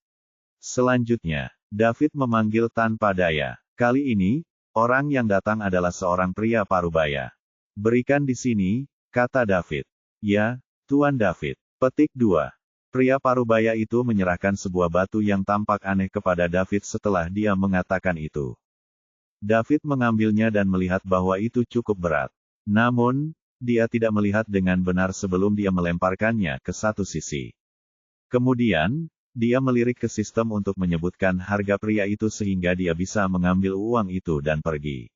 Selanjutnya, David memanggil tanpa daya. Kali ini, orang yang datang adalah seorang pria parubaya. "Berikan di sini," kata David. "Ya, Tuan David." Petik 2. Pria parubaya itu menyerahkan sebuah batu yang tampak aneh kepada David setelah dia mengatakan itu. David mengambilnya dan melihat bahwa itu cukup berat. Namun, dia tidak melihat dengan benar sebelum dia melemparkannya ke satu sisi. Kemudian, dia melirik ke sistem untuk menyebutkan harga pria itu sehingga dia bisa mengambil uang itu dan pergi.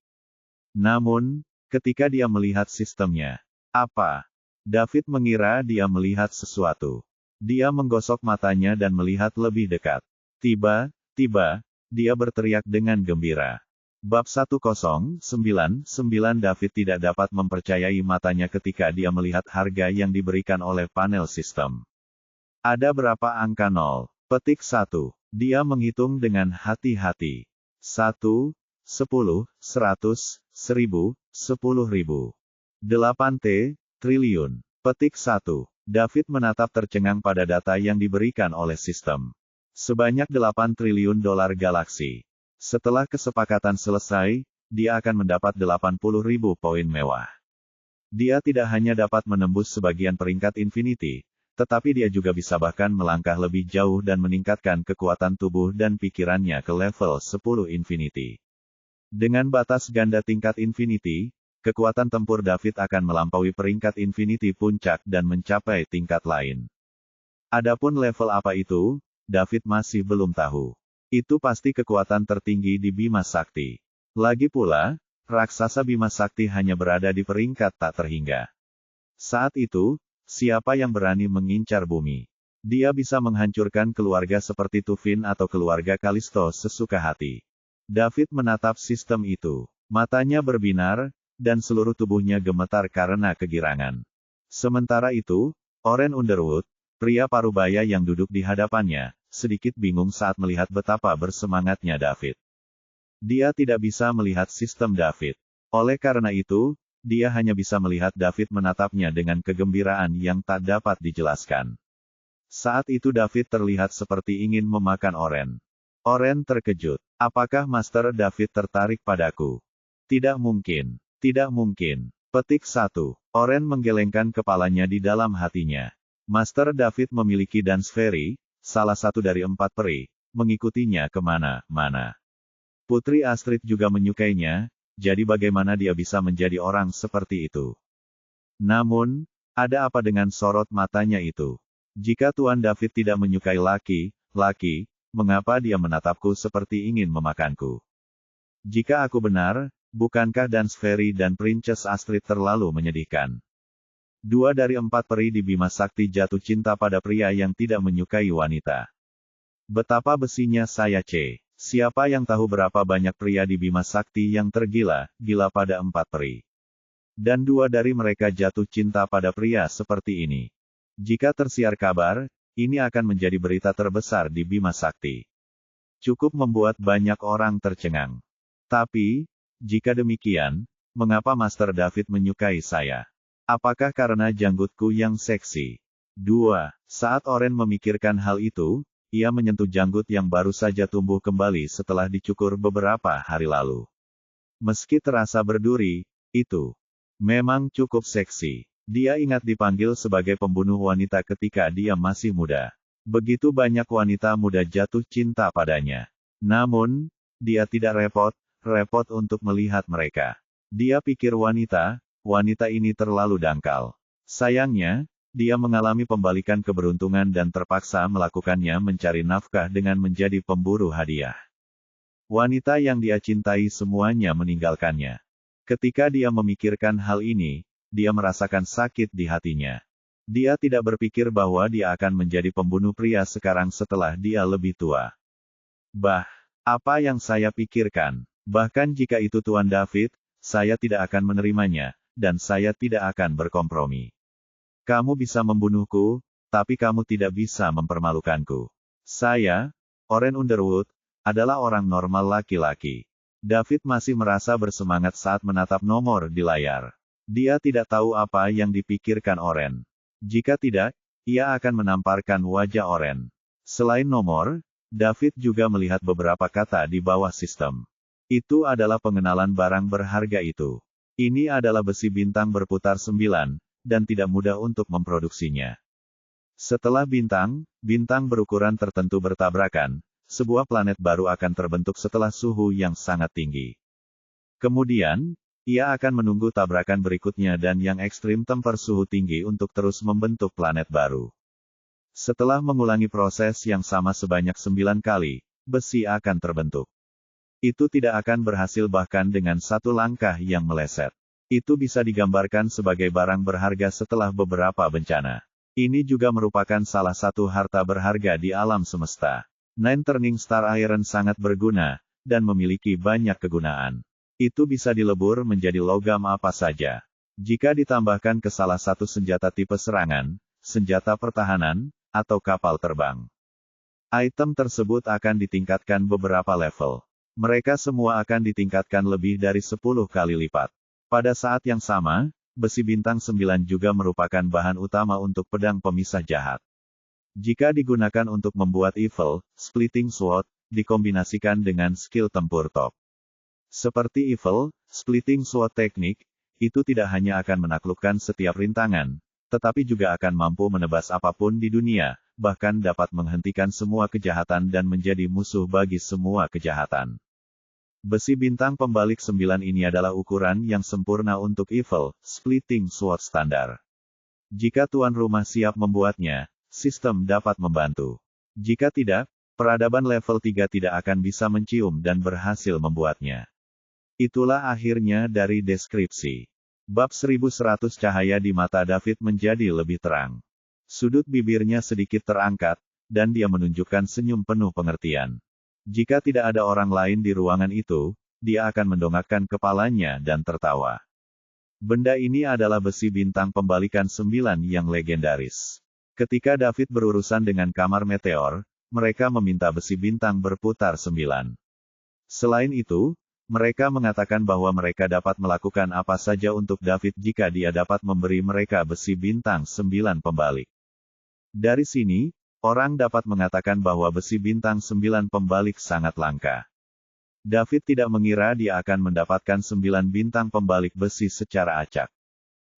Namun, ketika dia melihat sistemnya, apa? David mengira dia melihat sesuatu. Dia menggosok matanya dan melihat lebih dekat. Tiba-tiba, dia berteriak dengan gembira. Bab 109, David tidak dapat mempercayai matanya ketika dia melihat harga yang diberikan oleh panel sistem. Ada berapa angka 0? Petik 1. Dia menghitung dengan hati-hati. 1, 10, 100, 1000, 10.000. 8T, triliun. Petik 1. David menatap tercengang pada data yang diberikan oleh sistem. Sebanyak 8 triliun dolar galaksi. Setelah kesepakatan selesai, dia akan mendapat 80.000 poin mewah. Dia tidak hanya dapat menembus sebagian peringkat Infinity, tetapi dia juga bisa bahkan melangkah lebih jauh dan meningkatkan kekuatan tubuh dan pikirannya ke level 10 Infinity. Dengan batas ganda tingkat Infinity, kekuatan tempur David akan melampaui peringkat Infinity puncak dan mencapai tingkat lain. Adapun level apa itu, David masih belum tahu. Itu pasti kekuatan tertinggi di Bima Sakti. Lagi pula, raksasa Bima Sakti hanya berada di peringkat tak terhingga. Saat itu, siapa yang berani mengincar bumi? Dia bisa menghancurkan keluarga seperti Tufin atau keluarga Kalisto sesuka hati. David menatap sistem itu. Matanya berbinar, dan seluruh tubuhnya gemetar karena kegirangan. Sementara itu, Oren Underwood, pria parubaya yang duduk di hadapannya, sedikit bingung saat melihat betapa bersemangatnya David. Dia tidak bisa melihat sistem David. Oleh karena itu, dia hanya bisa melihat David menatapnya dengan kegembiraan yang tak dapat dijelaskan. Saat itu David terlihat seperti ingin memakan Oren. Oren terkejut. "Apakah Master David tertarik padaku?" "Tidak mungkin. Tidak mungkin." Petik 1. Oren menggelengkan kepalanya di dalam hatinya. Master David memiliki Dance Fairy, salah satu dari 4 peri, mengikutinya kemana-mana. Putri Astrid juga menyukainya, jadi bagaimana dia bisa menjadi orang seperti itu? Namun, ada apa dengan sorot matanya itu? Jika Tuan David tidak menyukai laki-laki, mengapa dia menatapku seperti ingin memakanku? Jika aku benar, bukankah Dance Fairy dan Princess Astrid terlalu menyedihkan? 2 dari 4 peri di Bima Sakti jatuh cinta pada pria yang tidak menyukai wanita. Betapa besinya saya Siapa yang tahu berapa banyak pria di Bima Sakti yang tergila-gila pada 4 peri. Dan 2 dari mereka jatuh cinta pada pria seperti ini. Jika tersiar kabar, ini akan menjadi berita terbesar di Bima Sakti. Cukup membuat banyak orang tercengang. Tapi, jika demikian, mengapa Master David menyukai saya? Apakah karena janggutku yang seksi? 2. Saat Oren memikirkan hal itu, ia menyentuh janggut yang baru saja tumbuh kembali setelah dicukur beberapa hari lalu. Meski terasa berduri, itu memang cukup seksi. Dia ingat dipanggil sebagai pembunuh wanita ketika dia masih muda. Begitu banyak wanita muda jatuh cinta padanya. Namun, dia tidak repot untuk melihat mereka. Dia pikir wanita ini terlalu dangkal. Sayangnya, dia mengalami pembalikan keberuntungan dan terpaksa melakukannya mencari nafkah dengan menjadi pemburu hadiah. Wanita yang dia cintai semuanya meninggalkannya. Ketika dia memikirkan hal ini, dia merasakan sakit di hatinya. Dia tidak berpikir bahwa dia akan menjadi pembunuh pria sekarang setelah dia lebih tua. Apa yang saya pikirkan? Bahkan jika itu Tuan David, saya tidak akan menerimanya, dan saya tidak akan berkompromi. Kamu bisa membunuhku, tapi kamu tidak bisa mempermalukanku. Saya, Oren Underwood, adalah orang normal laki-laki. David masih merasa bersemangat saat menatap nomor di layar. Dia tidak tahu apa yang dipikirkan Oren. Jika tidak, ia akan menamparkan wajah Oren. Selain nomor, David juga melihat beberapa kata di bawah sistem. Itu adalah pengenalan barang berharga itu. Ini adalah besi bintang berputar 9, dan tidak mudah untuk memproduksinya. Setelah bintang berukuran tertentu bertabrakan, sebuah planet baru akan terbentuk setelah suhu yang sangat tinggi. Kemudian, ia akan menunggu tabrakan berikutnya dan yang ekstrim temper suhu tinggi untuk terus membentuk planet baru. Setelah mengulangi proses yang sama sebanyak 9 kali, besi akan terbentuk. Itu tidak akan berhasil bahkan dengan satu langkah yang meleset. Itu bisa digambarkan sebagai barang berharga setelah beberapa bencana. Ini juga merupakan salah satu harta berharga di alam semesta. Nine Turning Star Iron sangat berguna, dan memiliki banyak kegunaan. Itu bisa dilebur menjadi logam apa saja. Jika ditambahkan ke salah satu senjata tipe serangan, senjata pertahanan, atau kapal terbang. Item tersebut akan ditingkatkan beberapa level. Mereka semua akan ditingkatkan lebih dari 10 kali lipat. Pada saat yang sama, besi bintang 9 juga merupakan bahan utama untuk pedang pemisah jahat. Jika digunakan untuk membuat Evil Splitting Sword, dikombinasikan dengan skill tempur top. Seperti Evil Splitting Sword teknik, itu tidak hanya akan menaklukkan setiap rintangan, tetapi juga akan mampu menebas apapun di dunia, bahkan dapat menghentikan semua kejahatan dan menjadi musuh bagi semua kejahatan. Besi bintang pembalik 9 ini adalah ukuran yang sempurna untuk Evil Splitting Sword standar. Jika tuan rumah siap membuatnya, sistem dapat membantu. Jika tidak, peradaban level 3 tidak akan bisa mencium dan berhasil membuatnya. Itulah akhirnya dari deskripsi. Bab 1100 cahaya di mata David menjadi lebih terang. Sudut bibirnya sedikit terangkat, dan dia menunjukkan senyum penuh pengertian. Jika tidak ada orang lain di ruangan itu, dia akan mendongakkan kepalanya dan tertawa. Benda ini adalah besi bintang pembalikan 9 yang legendaris. Ketika David berurusan dengan kamar meteor, mereka meminta besi bintang berputar 9. Selain itu, mereka mengatakan bahwa mereka dapat melakukan apa saja untuk David jika dia dapat memberi mereka besi bintang 9 pembalik. Dari sini, orang dapat mengatakan bahwa besi bintang 9 pembalik sangat langka. David tidak mengira dia akan mendapatkan 9 bintang pembalik besi secara acak.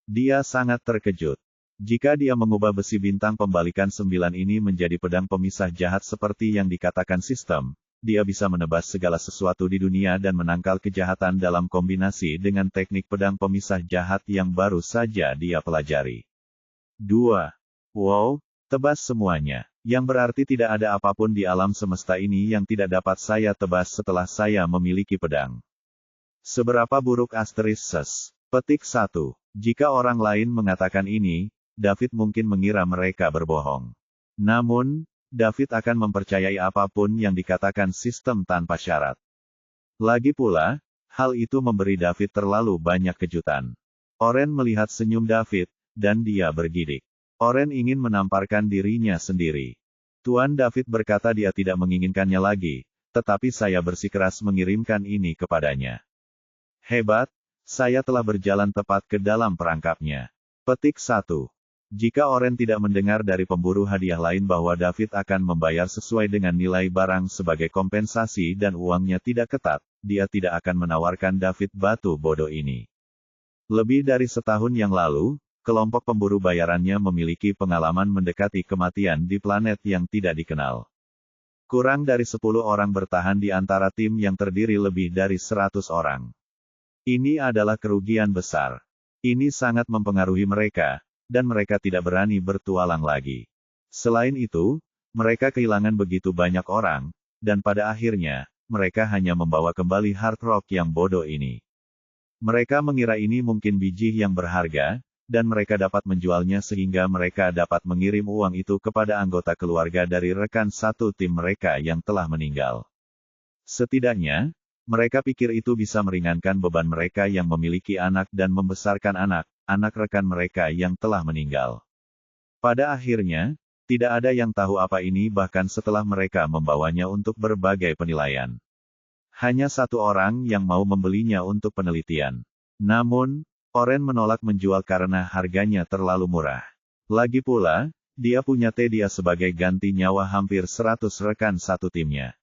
Dia sangat terkejut. Jika dia mengubah besi bintang pembalikan 9 ini menjadi pedang pemisah jahat seperti yang dikatakan sistem, dia bisa menebas segala sesuatu di dunia dan menangkal kejahatan dalam kombinasi dengan teknik pedang pemisah jahat yang baru saja dia pelajari. 2. Wow, tebas semuanya. Yang berarti tidak ada apapun di alam semesta ini yang tidak dapat saya tebas setelah saya memiliki pedang. Seberapa buruk Asterisks? Petik 1. Jika orang lain mengatakan ini, David mungkin mengira mereka berbohong. Namun, David akan mempercayai apapun yang dikatakan sistem tanpa syarat. Lagi pula, hal itu memberi David terlalu banyak kejutan. Oren melihat senyum David, dan dia bergidik. Oren ingin menamparkan dirinya sendiri. Tuan David berkata dia tidak menginginkannya lagi, tetapi saya bersikeras mengirimkan ini kepadanya. Hebat, saya telah berjalan tepat ke dalam perangkapnya. Petik 1. Jika Oren tidak mendengar dari pemburu hadiah lain bahwa David akan membayar sesuai dengan nilai barang sebagai kompensasi dan uangnya tidak ketat, dia tidak akan menawarkan David batu bodoh ini. Lebih dari setahun yang lalu, kelompok pemburu bayarannya memiliki pengalaman mendekati kematian di planet yang tidak dikenal. Kurang dari 10 orang bertahan di antara tim yang terdiri lebih dari 100 orang. Ini adalah kerugian besar. Ini sangat mempengaruhi mereka, dan mereka tidak berani bertualang lagi. Selain itu, mereka kehilangan begitu banyak orang, dan pada akhirnya, mereka hanya membawa kembali hard rock yang bodoh ini. Mereka mengira ini mungkin biji yang berharga, dan mereka dapat menjualnya sehingga mereka dapat mengirim uang itu kepada anggota keluarga dari rekan satu tim mereka yang telah meninggal. Setidaknya, mereka pikir itu bisa meringankan beban mereka yang memiliki anak dan membesarkan anak rekan mereka yang telah meninggal. Pada akhirnya, tidak ada yang tahu apa ini bahkan setelah mereka membawanya untuk berbagai penilaian. Hanya satu orang yang mau membelinya untuk penelitian. Namun, Oren menolak menjual karena harganya terlalu murah. Lagi pula, dia punya Tedia sebagai ganti nyawa hampir 100 rekan satu timnya.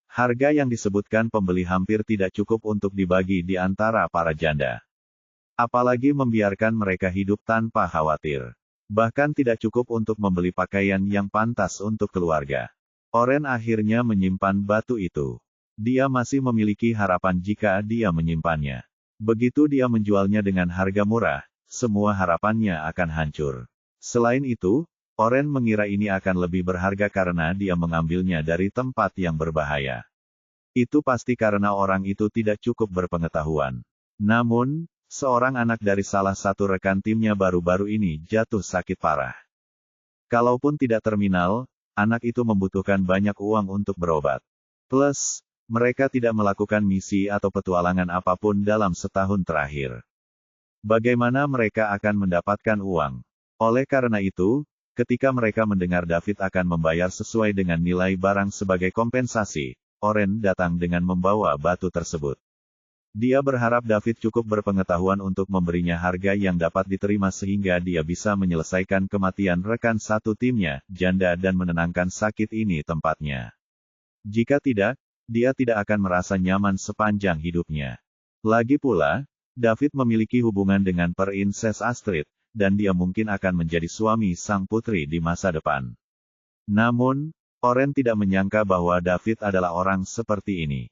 Harga yang disebutkan pembeli hampir tidak cukup untuk dibagi di antara para janda. Apalagi membiarkan mereka hidup tanpa khawatir. Bahkan tidak cukup untuk membeli pakaian yang pantas untuk keluarga. Oren akhirnya menyimpan batu itu. Dia masih memiliki harapan jika dia menyimpannya. Begitu dia menjualnya dengan harga murah, semua harapannya akan hancur. Selain itu, Oren mengira ini akan lebih berharga karena dia mengambilnya dari tempat yang berbahaya. Itu pasti karena orang itu tidak cukup berpengetahuan. Namun, seorang anak dari salah satu rekan timnya baru-baru ini jatuh sakit parah. Kalaupun tidak terminal, anak itu membutuhkan banyak uang untuk berobat. Plus, mereka tidak melakukan misi atau petualangan apapun dalam setahun terakhir. Bagaimana mereka akan mendapatkan uang? Oleh karena itu, ketika mereka mendengar David akan membayar sesuai dengan nilai barang sebagai kompensasi, Oren datang dengan membawa batu tersebut. Dia berharap David cukup berpengetahuan untuk memberinya harga yang dapat diterima sehingga dia bisa menyelesaikan kematian rekan satu timnya, janda dan menenangkan sakit ini tempatnya. Jika tidak, dia tidak akan merasa nyaman sepanjang hidupnya. Lagi pula, David memiliki hubungan dengan Prinses Astrid, dan dia mungkin akan menjadi suami sang putri di masa depan. Namun, Oren tidak menyangka bahwa David adalah orang seperti ini.